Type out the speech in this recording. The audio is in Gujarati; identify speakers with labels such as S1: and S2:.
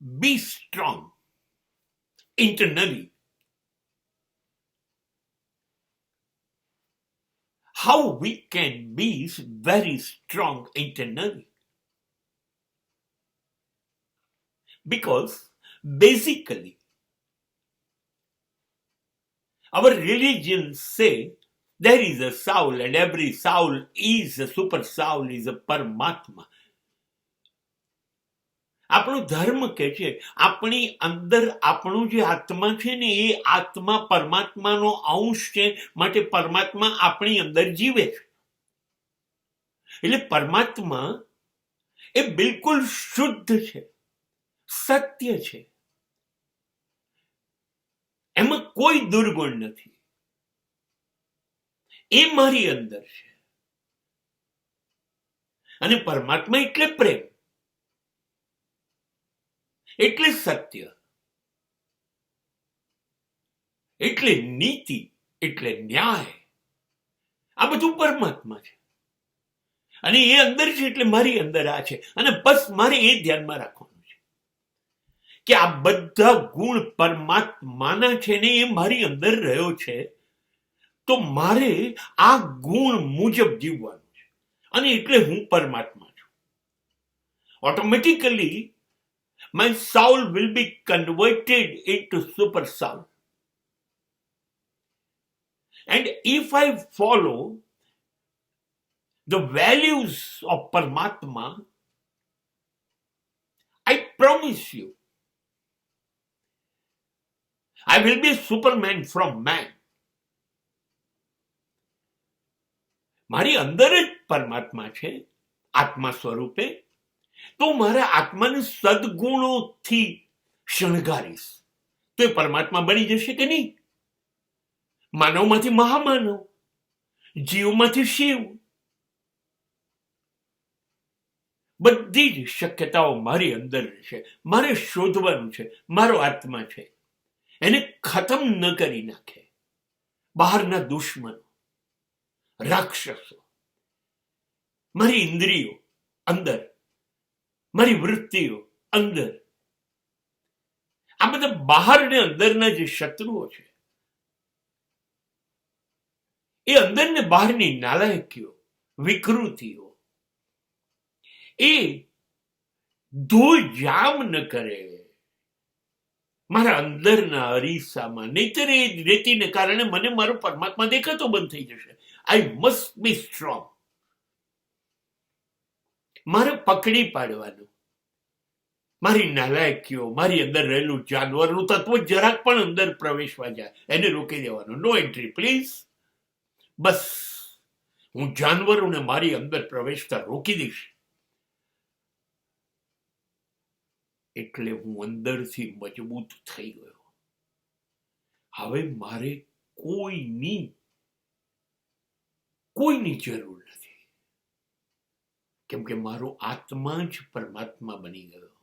S1: be strong internally. How we can be very strong internally? Because basically, our religions say there is a soul and every soul is a super soul, is a Paramatma. આપણો ધર્મ કે છે આપણી અંદર આપણું જે આત્મા છે ને એ આત્મા પરમાત્માનો અંશ છે, માટે પરમાત્મા આપણી અંદર જીવે છે. એટલે પરમાત્મા એ બિલકુલ શુદ્ધ છે, સત્ય છે, એમાં કોઈ દુર્ગુણ નથી. એ મારી અંદર છે. અને પરમાત્મા એટલે પ્રેમ, એટલે સત્ય, એટલે નીતિ, એટલે ન્યાય. આ બધું પરમાત્મા છે અને એ અંદર છે, એટલે મારી અંદર આ છે. અને બસ મારે એ ધ્યાનમાં રાખવાનું છે કે આ બધા ગુણ પરમાત્માના છે ને એ મારી અંદર રહ્યો છે, તો મારે આ ગુણ મુજબ જીવવાનું છે. અને એટલે હું પરમાત્મા છું. Automatically my soul will be converted into super soul. And if I follow the values of Paramatma, I promise you, I will be Superman from man. મારી અંદર જ પરમાત્મા છે આત્મા સ્વરૂપે, તો મારા આત્માને સદગુણોથી શણગારીશ તો એ પરમાત્મા બની જશે કે નહીં? માનવમાંથી મહામાનવ, જીવમાંથી શિવ. બધી જ શક્યતાઓ મારી અંદર છે. મારે શોધવાનું છે. મારો આત્મા છે, એને ખતમ ન કરી નાખે બહારના દુશ્મનો, રાક્ષસો. મારી ઇન્દ્રિયો અંદર, મારી વૃત્તિઓ અંદર, આ બધા બહાર ને અંદરના જે શત્રુઓ છે, એ અંદર ને બહારની નાલાયકીઓ, વિકૃતિઓ, એ ધૂળજામ ન કરે મારા અંદરના અરીસામાં. નહીતર એ રેતીને કારણે મને મારો પરમાત્મા દેખાતો બંધ થઈ જશે. I must be strong. મારે પકડી પાડવાનું મારી નાલાયકીઓ, મારી અંદર રહેલું જાનવરનું તત્વ જરાક પણ અંદર પ્રવેશવા જાય એને રોકી દેવાનું. No entry please. બસ હું જાનવરોને મારી અંદર પ્રવેશતા રોકી દઈશ. એટલે હું અંદરથી મજબૂત થઈ ગયો. હવે મારે કોઈની જરૂર નથી, કેમ કે મારો આત્મા જ પરમાત્મા બની ગયો.